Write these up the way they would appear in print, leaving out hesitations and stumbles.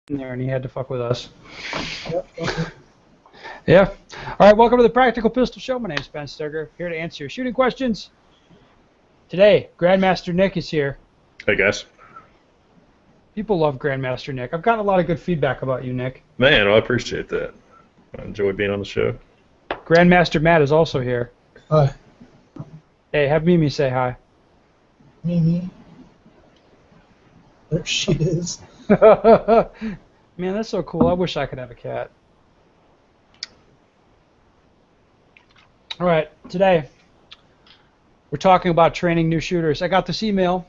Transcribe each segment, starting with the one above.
there, and he had to fuck with us. Yep, okay. Yeah. All right, welcome to the Practical Pistol Show. My name's BenStoeger, here to answer your shooting questions. Today, Grandmaster Nick is here. Hey, guys. People love Grandmaster Nick. I've gotten a lot of good feedback about you, Nick. Man, well, I appreciate that. I enjoy being on the show. Grandmaster Matt is also here. Hi. Hey, have Mimi say hi. Mimi. There she is. Man, that's so cool. I wish I could have a cat. All right, today we're talking about training new shooters. I got this email.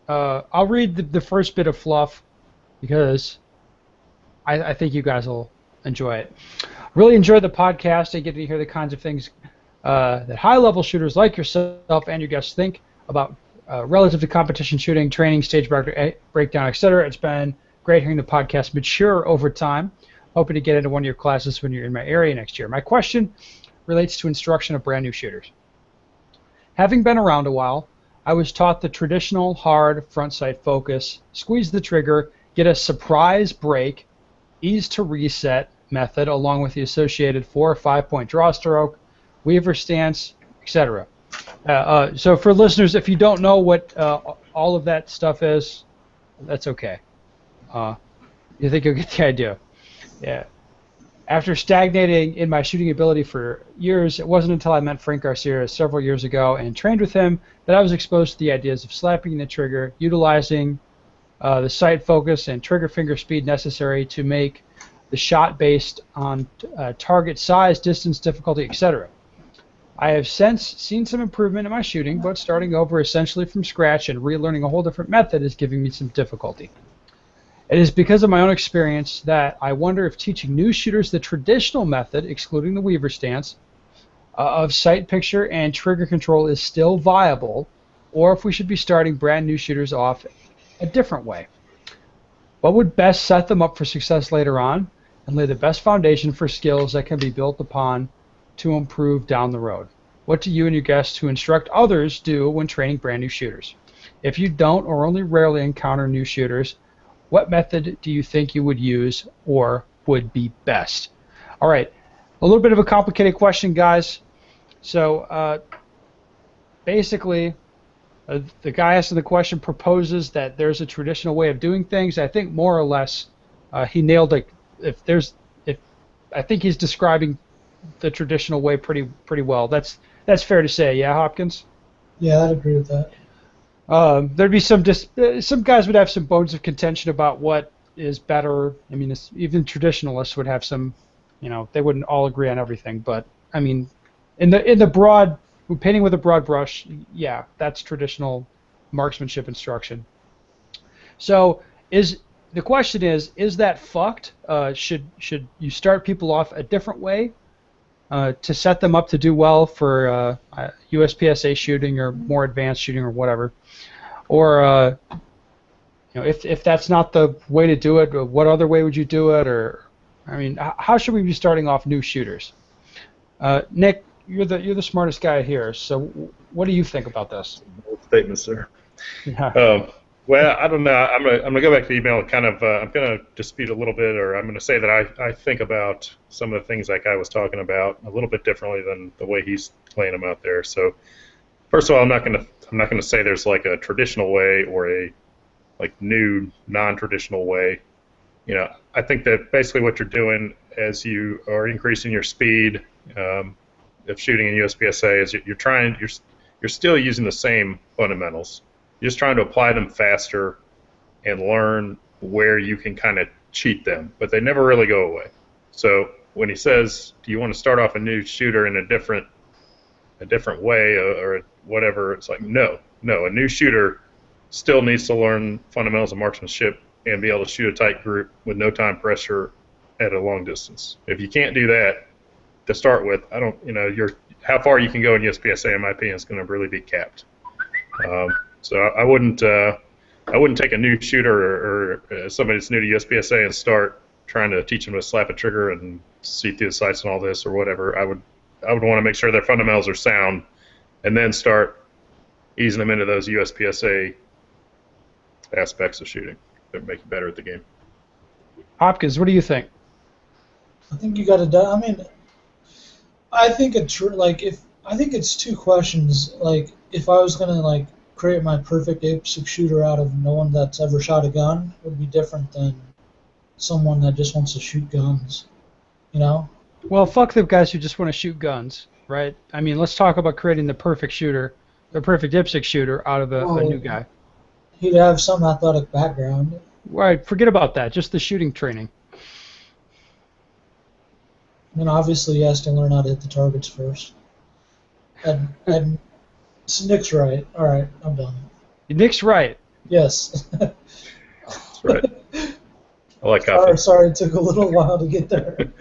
I'll read the first bit of fluff because I think you guys will enjoy it. Really enjoyed the podcast and getting to hear the kinds of things that high-level shooters like yourself and your guests think about relative to competition shooting, training, stage breakdown, etc. It's been great hearing the podcast mature over time. Hoping to get into one of your classes when you're in my area next year. My question relates to instruction of brand new shooters. Having been around a while, I was taught the traditional hard front sight focus, squeeze the trigger, get a surprise break, ease to reset method along with the associated 4 or 5 point draw stroke, weaver stance, etc. So for listeners, if you don't know what all of that stuff is, that's okay. You think you'll get the idea. Yeah. After stagnating in my shooting ability for years, it wasn't until I met Frank Garcia several years ago and trained with him that I was exposed to the ideas of slapping the trigger, utilizing the sight focus and trigger finger speed necessary to make the shot based on target size, distance, difficulty, etc. I have since seen some improvement in my shooting, but starting over essentially from scratch and relearning a whole different method is giving me some difficulty. It is because of my own experience that I wonder if teaching new shooters the traditional method, excluding the weaver stance, of sight picture and trigger control is still viable, or if we should be starting brand new shooters off a different way. What would best set them up for success later on and lay the best foundation for skills that can be built upon to improve down the road? What do you and your guests who instruct others do when training brand new shooters? If you don't or only rarely encounter new shooters, what method do you think you would use or would be best? All right, a little bit of a complicated question, guys. So basically, the guy asking the question proposes that there's a traditional way of doing things. I think more or less he nailed it. I think he's describing the traditional way pretty well. That's fair to say, yeah, Hopkins? Yeah, I'd agree with that. There'd be some guys would have some bones of contention about what is better. I mean, even traditionalists would have some, they wouldn't all agree on everything. But I mean, in the broad, painting with a broad brush, yeah, that's traditional marksmanship instruction. So the question is that fucked? Should you start people off a different way to set them up to do well for USPSA shooting or more advanced shooting or whatever? Or if that's not the way to do it, what other way would you do it? Or I mean, how should we be starting off new shooters? Nick, you're the smartest guy here, so what do you think about this? Bold statement, sir. Yeah. Well, I don't know. I'm gonna go back to the email and kind of I'm gonna dispute a little bit, or I'm gonna say that I think about some of the things that guy was talking about a little bit differently than the way he's laying them out there. So first of all, I'm not gonna say there's like a traditional way or a new non-traditional way. I think that basically what you're doing as you are increasing your speed of shooting in USPSA is you're still using the same fundamentals. You're just trying to apply them faster and learn where you can kind of cheat them, but they never really go away. So when he says, do you want to start off a new shooter in a different way or whatever, it's like, no. A new shooter still needs to learn fundamentals of marksmanship and be able to shoot a tight group with no time pressure at a long distance. If you can't do that to start with, how far you can go in USPSA, in my opinion, is going to really be capped. So I wouldn't take a new shooter or somebody that's new to USPSA and start trying to teach them to slap a trigger and see through the sights and all this or whatever. I would want to make sure their fundamentals are sound, and then start easing them into those USPSA aspects of shooting that make you better at the game. Hopkins, what do you think? I think you got to. I mean, I think I think it's two questions. Like, if I was gonna like create my perfect APSIC shooter out of no one that's ever shot a gun, it would be different than someone that just wants to shoot guns. You know? Well, fuck the guys who just want to shoot guns, right? I mean, let's talk about creating the perfect shooter, the perfect IPSC shooter out of a new Well, guy. he'd have some athletic background. Right, forget about that. Just the shooting training. I mean, obviously, he has to learn how to hit the targets first. And Nick's right. All right, I'm done. Nick's right. Yes. That's right. I like coffee. Sorry, it took a little while to get there.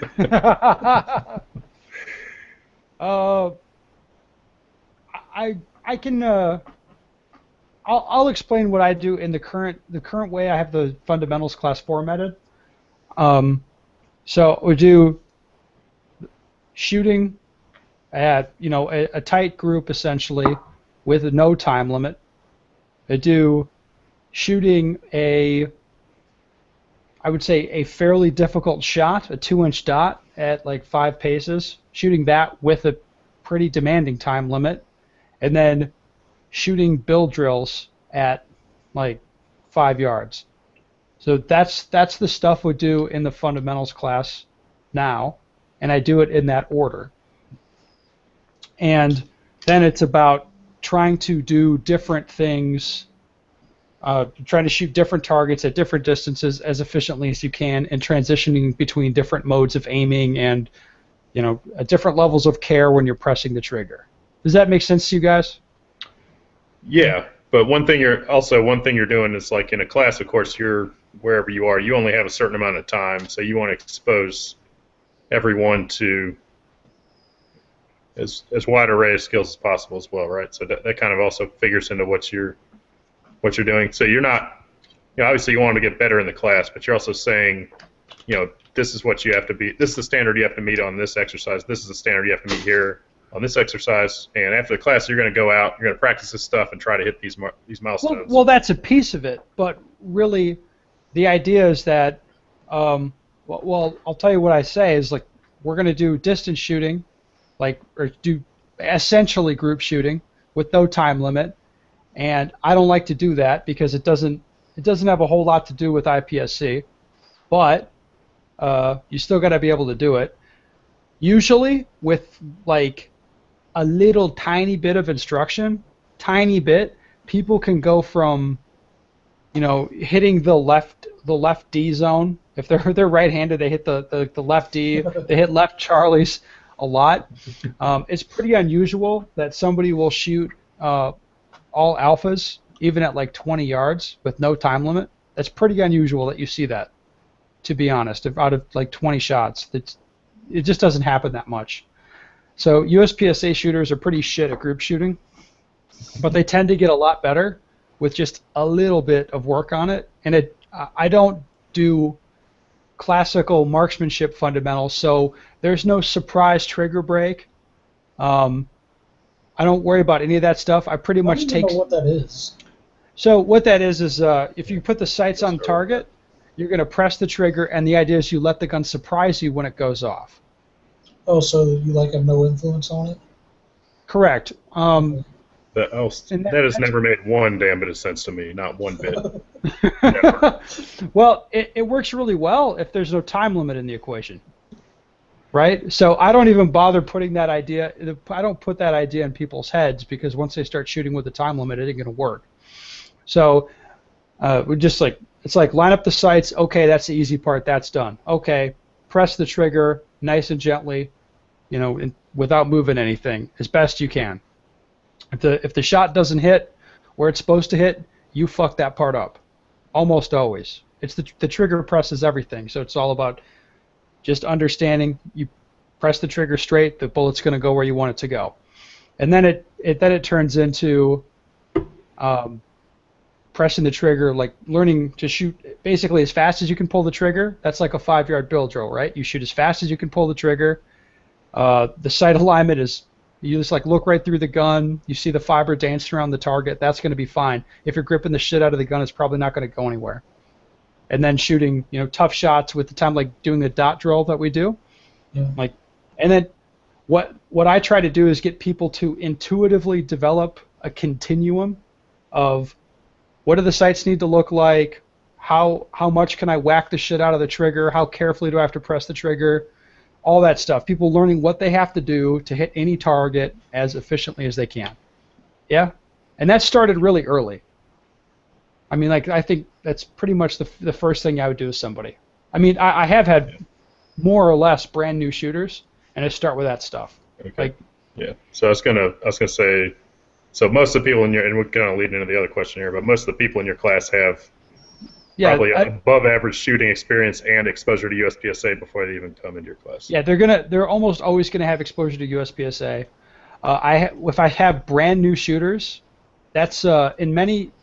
uh, I can I'll explain what I do in the current way I have the fundamentals class formatted. So we do shooting at a tight group essentially with no time limit. I do shooting I would say a fairly difficult shot, a 2-inch dot at like 5 paces, shooting that with a pretty demanding time limit, and then shooting build drills at like 5 yards. So that's the stuff we do in the fundamentals class now, and I do it in that order. And then it's about trying to do different things, trying to shoot different targets at different distances as efficiently as you can, and transitioning between different modes of aiming and different levels of care when you're pressing the trigger. Does that make sense to you guys? Yeah, but one thing you're doing is, like, in a class, of course, you're wherever you are, you only have a certain amount of time, so you want to expose everyone to as wide array of skills as possible as well, right? So that kind of also figures into what you're doing. So you're not, obviously you want to get better in the class, but you're also saying, this is what you have to be. This is the standard you have to meet on this exercise. This is the standard you have to meet here on this exercise. And after the class, you're going to go out, you're going to practice this stuff and try to hit these milestones. Well, that's a piece of it, but really, the idea is that, well, I'll tell you what I say is, like, we're going to do distance shooting, or do essentially group shooting with no time limit, and I don't like to do that because it doesn't have a whole lot to do with IPSC, but you still got to be able to do it. Usually with like a little tiny bit of instruction, people can go from hitting the left D zone. If they're right-handed, they hit the left D. They hit left Charlies a lot. It's pretty unusual that somebody will shoot all alphas even at like 20 yards with no time limit. That's pretty unusual that you see that, to be honest. Out of like 20 shots, it just doesn't happen that much. So USPSA shooters are pretty shit at group shooting, but they tend to get a lot better with just a little bit of work on it. And I don't do classical marksmanship fundamentals, so there's no surprise trigger break. I don't worry about any of that stuff. I pretty much take. I don't know what that is. So what that is if you put the sights on target, you're going to press the trigger, and the idea is you let the gun surprise you when it goes off. Oh, so you have no influence on it? Correct. That has never made one damn bit of sense to me, not one bit. Never. Well, it works really well if there's no time limit in the equation, right? So I don't even bother putting that idea. I don't put that idea in people's heads, because once they start shooting with the time limit, it ain't going to work. So we're just like, it's like line up the sights. Okay, that's the easy part. That's done. Okay, press the trigger nice and gently, without moving anything as best you can. If the shot doesn't hit where it's supposed to hit, you fuck that part up. Almost always. It's the trigger presses everything, so it's all about just understanding. You press the trigger straight, the bullet's going to go where you want it to go, and then it turns into pressing the trigger, like learning to shoot basically as fast as you can pull the trigger. That's like a 5-yard build drill, right? You shoot as fast as you can pull the trigger. The sight alignment is, you just like look right through the gun. You see the fiber dancing around the target. That's going to be fine. If you're gripping the shit out of the gun, it's probably not going to go anywhere. and then shooting, tough shots with the time, like doing the dot drill that we do. Yeah. Like, and then what I try to do is get people to intuitively develop a continuum of what do the sights need to look like, how much can I whack the shit out of the trigger, how carefully do I have to press the trigger, all that stuff. People learning what they have to do to hit any target as efficiently as they can. Yeah, and that started really early. I mean, like, I think that's pretty much the first thing I would do with somebody. I mean, I have had more or less brand new shooters, and I start with that stuff. Okay. Like, yeah. So I was gonna say, so most of the people in your, and we're gonna lead into the other question here, but most of the people in your class have probably above average shooting experience and exposure to USPSA before they even come into your class. Yeah, they're almost always gonna have exposure to USPSA. If I have brand new shooters, that's in many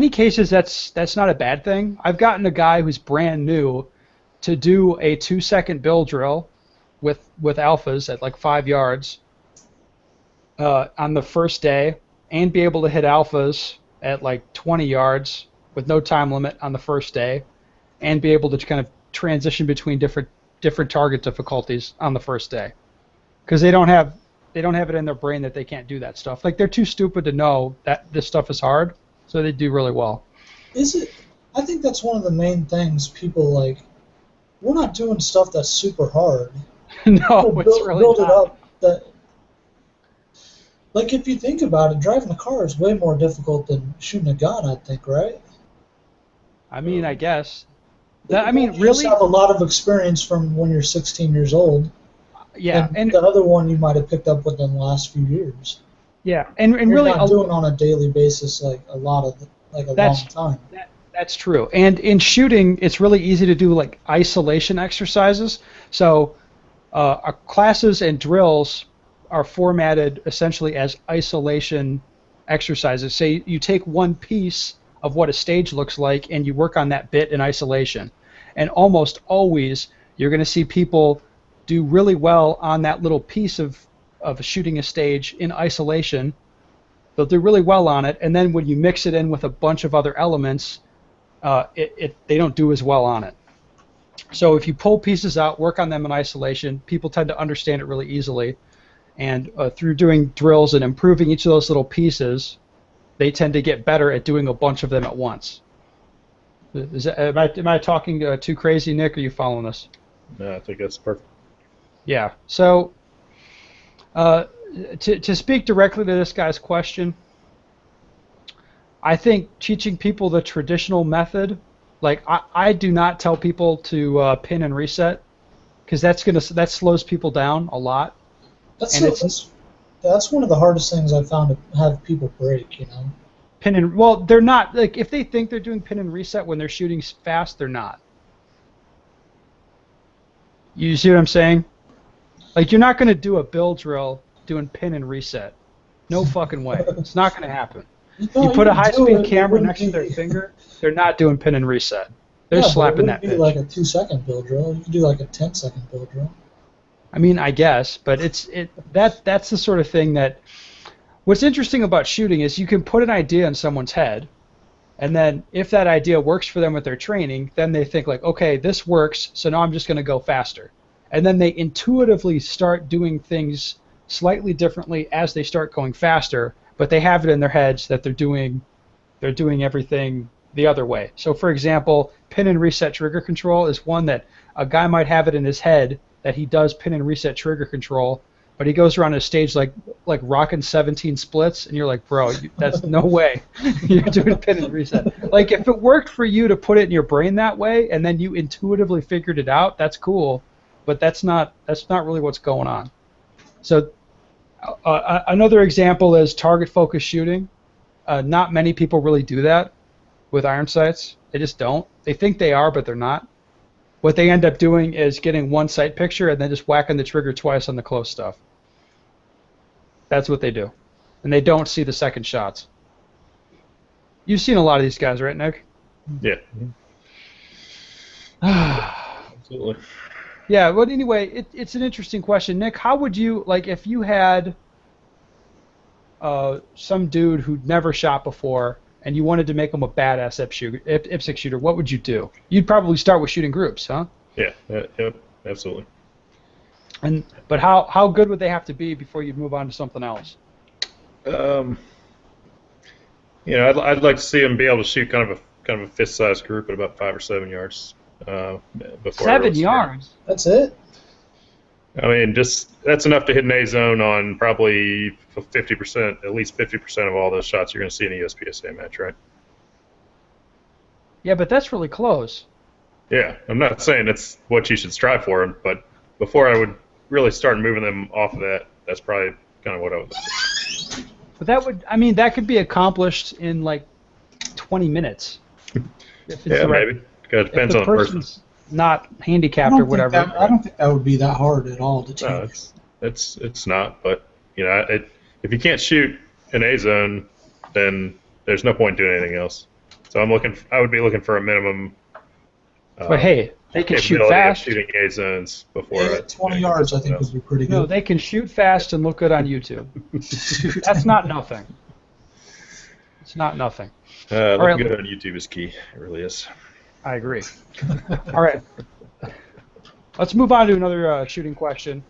cases that's not a bad thing. I've gotten a guy who's brand new to do a 2-second bill drill with alphas at like 5 yards on the first day, and be able to hit alphas at like 20 yards with no time limit on the first day, and be able to kind of transition between different target difficulties on the first day, because they don't have it in their brain that they can't do that stuff. Like, they're too stupid to know that this stuff is hard, so they do really well. Is it? I think that's one of the main things people like. We're not doing stuff that's super hard. No, it's really build not. it up. That, like, if you think about it, driving a car is way more difficult than shooting a gun, I think, right? I mean, I guess. You really really. have a lot of experience from when you're 16 years old. Yeah, and the other one you might have picked up within the last few years. Yeah, and you're really not doing on a daily basis like a long time. That's true. And in shooting, it's really easy to do like isolation exercises. So our classes and drills are formatted essentially as isolation exercises. Say you take one piece of what a stage looks like and you work on that bit in isolation. And almost always you're going to see people do really well on that little piece of shooting a stage in isolation. They'll do really well on it, and then when you mix it in with a bunch of other elements, they don't do as well on it. So if you pull pieces out, work on them in isolation, people tend to understand it really easily. And through doing drills and improving each of those little pieces, they tend to get better at doing a bunch of them at once. Am I talking too crazy, Nick? Are you following this? No, I think that's perfect. Yeah. So to speak directly to this guy's question, I think teaching people the traditional method, like I do not tell people to pin and reset, because that slows people down a lot. That's one of the hardest things I've found to have people break, They're not, like, if they think they're doing pin and reset when they're shooting fast, they're not. You see what I'm saying? Like, you're not going to do a bill drill doing pin and reset. No fucking way. It's not going to happen. No, you put a high-speed camera next to their finger, they're not doing pin and reset. They're slapping that bitch. It wouldn't be like a 2-second bill drill. You could do like a 10-second bill drill. I mean, I guess, but that's the sort of thing that. What's interesting about shooting is you can put an idea in someone's head, and then if that idea works for them with their training, then they think like, okay, this works, so now I'm just going to go faster. And then they intuitively start doing things slightly differently as they start going faster, but they have it in their heads that they're doing everything the other way. So for example, pin and reset trigger control is one that a guy might have it in his head that he does pin and reset trigger control, but he goes around a stage like rocking 17 splits, and you're like, bro, that's no way you're doing pin and reset. Like, if it worked for you to put it in your brain that way, and then you intuitively figured it out, that's cool, but that's not really what's going on. So another example is target focused shooting. Not many people really do that with iron sights. They just don't. They think they are, but they're not. What they end up doing is getting one sight picture and then just whacking the trigger twice on the close stuff. That's what they do. And they don't see the second shots. You've seen a lot of these guys, right, Nick? Yeah. Absolutely. Yeah, but anyway, it's an interesting question. Nick, how would you, like, if you had some dude who'd never shot before, and you wanted to make them a badass IPSC shooter, what would you do? You'd probably start with shooting groups, huh? Yeah. Yep. Absolutely. But how good would they have to be before you'd move on to something else? I'd like to see them be able to shoot kind of a fist-sized group at about 5 or 7 yards. Before 7 yards. That's it. I mean, that's enough to hit an A zone on probably 50%, at least 50% of all those shots you're going to see in a USPSA match, right? Yeah, but that's really close. Yeah, I'm not saying it's what you should strive for, but before I would really start moving them off of that, that's probably kind of what I would do. But that could be accomplished in like 20 minutes. If it's maybe. It depends on the person. Not handicapped or whatever. I don't think that would be that hard at all to No, change. it's not. But if you can't shoot an A zone, then there's no point doing anything else. So I would be looking for a minimum. But hey, they can shoot capability of fast. shooting A zones before. Yeah, 20 yards, I think, would be pretty good. No, they can shoot fast and look good on YouTube. That's not nothing. It's not nothing. Looking good on YouTube is key. It really is. I agree. All right. Let's move on to another shooting question.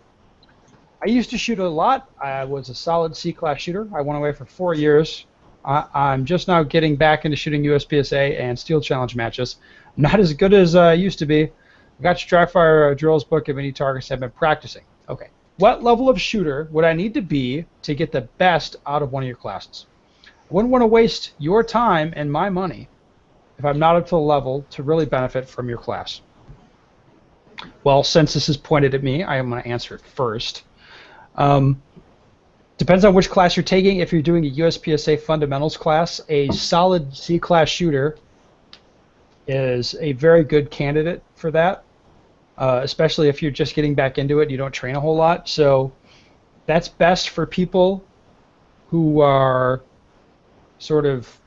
I used to shoot a lot. I was a solid C-class shooter. I went away for 4 years. I'm just now getting back into shooting USPSA and Steel Challenge matches. I'm not as good as I used to be. I got your dry fire drills book and many targets have been practicing. Okay. What level of shooter would I need to be to get the best out of one of your classes? I wouldn't want to waste your time and my money if I'm not up to the level to really benefit from your class. Well, since this is pointed at me, I am going to answer it first. Depends on which class you're taking. If you're doing a USPSA fundamentals class, a solid C-class shooter is a very good candidate for that, especially if you're just getting back into it and you don't train a whole lot. So that's best for people who are sort of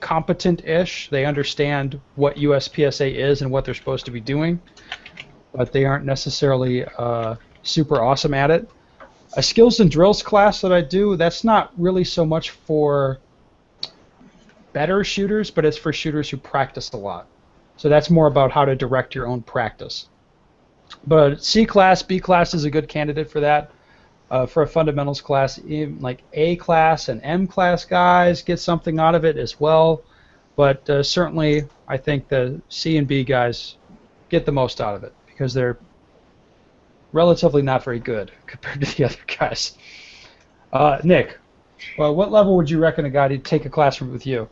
competent-ish. They understand what USPSA is and what they're supposed to be doing, but they aren't necessarily super awesome at it. A skills and drills class that I do, that's not really so much for better shooters, but it's for shooters who practice a lot. So that's more about how to direct your own practice. But C class, B class is a good candidate for that. For a fundamentals class, even like A class and M class guys get something out of it as well. But certainly, I think the C and B guys get the most out of it because they're relatively not very good compared to the other guys. Nick, well, what level would you reckon a guy to take a class with you?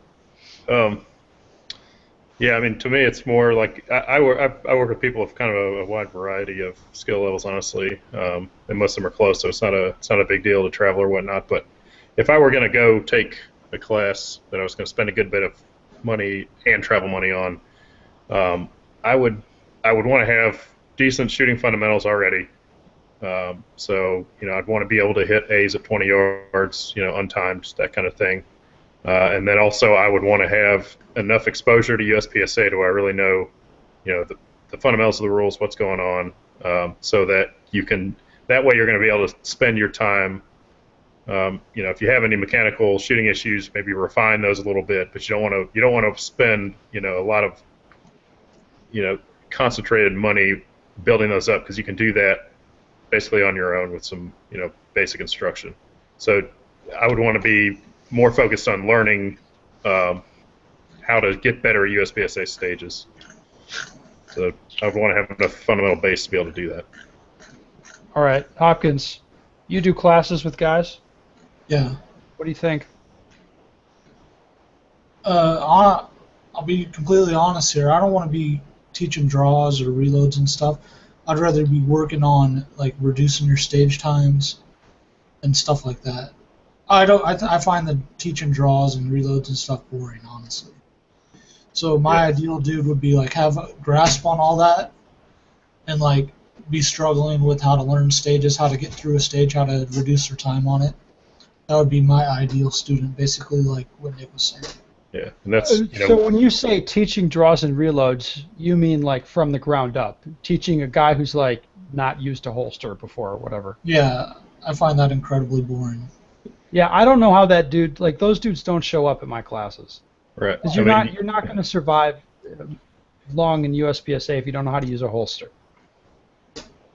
Yeah, I mean, to me, it's more like I work with people with kind of a wide variety of skill levels, honestly, and most of them are close, so it's not a big deal to travel or whatnot. But if I were going to go take a class that I was going to spend a good bit of money and travel money on, I would want to have decent shooting fundamentals already. So I'd want to be able to hit A's at 20 yards, untimed, that kind of thing. And then also I would want to have enough exposure to USPSA to where I really know, the fundamentals of the rules, what's going on, so that that way you're going to be able to spend your time, if you have any mechanical shooting issues, maybe refine those a little bit, but you don't want to spend, a lot of, concentrated money building those up, because you can do that basically on your own with some, basic instruction. So I would want to be more focused on learning how to get better at USPSA stages. So I would want to have enough fundamental base to be able to do that. All right, Hopkins, you do classes with guys? Yeah. What do you think? I'll be completely honest here. I don't want to be teaching draws or reloads and stuff. I'd rather be working on like reducing your stage times and stuff like that. I find the teaching draws and reloads and stuff boring, honestly. So my ideal dude would be like have a grasp on all that, and like be struggling with how to learn stages, how to get through a stage, how to reduce their time on it. That would be my ideal student, basically, like what Nick was saying. Yeah, and that's So when you say teaching draws and reloads, you mean like from the ground up, teaching a guy who's like not used a holster before or whatever. Yeah, I find that incredibly boring. Yeah, I don't know how that dude, like those dudes don't show up at my classes. Right. Because I mean, you're not going to survive long in USPSA if you don't know how to use a holster.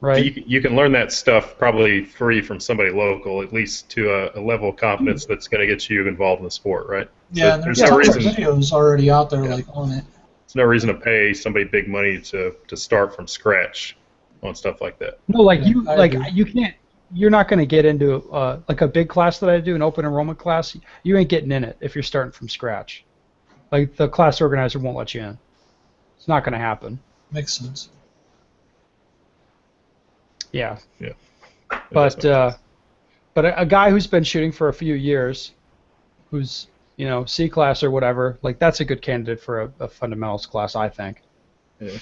Right? you can learn that stuff probably free from somebody local, at least to a level of competence that's going to get you involved in the sport, right? Yeah, So and there's there's no tons of reason. videos already out there Yeah. like on it. There's no reason to pay somebody big money to start from scratch on stuff like that. No, like Yeah, I agree. you can't. You're not going to get into like a big class that I do, an open enrollment class. You ain't getting in it if you're starting from scratch. Like the class organizer won't let you in. It's not going to happen. Makes sense. Yeah. Yeah. But a guy who's been shooting for a few years, who's C class or whatever, like that's a good candidate for a fundamentals class, I think. Yeah.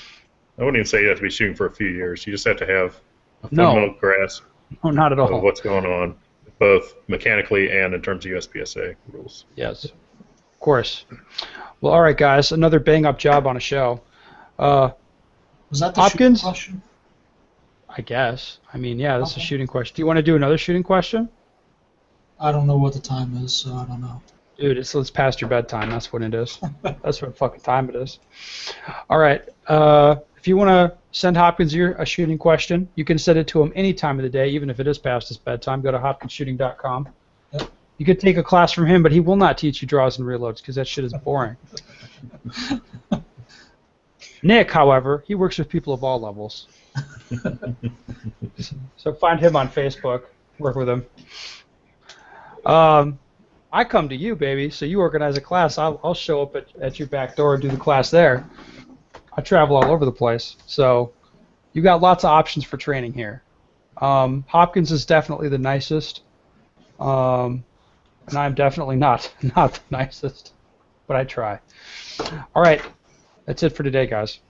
I wouldn't even say you have to be shooting for a few years. You just have to have a No. fundamental grasp No, not at of all. what's going on, both mechanically and in terms of USPSA rules. Yes, of course. Well, all right, guys, another bang-up job on a show. Was that the Hopkins? shooting question? I guess. I mean, yeah, this is a Okay. shooting question. Do you want to do another shooting question? I don't know what the time is, so I don't know. Dude, it's past your bedtime. That's what it is. That's what fucking time it is. All right. If you want to send Hopkins a shooting question, you can send it to him any time of the day, even if it is past his bedtime. Go to hopkinsshooting.com. Yep. You could take a class from him, but he will not teach you draws and reloads because that shit is boring. Nick, however, he works with people of all levels. So find him on Facebook. Work with him. I come to you, baby, so you organize a class. I'll show up at your back door and do the class there. I travel all over the place. So you got lots of options for training here. Hopkins is definitely the nicest. And I'm definitely not the nicest, but I try. All right. That's it for today, guys.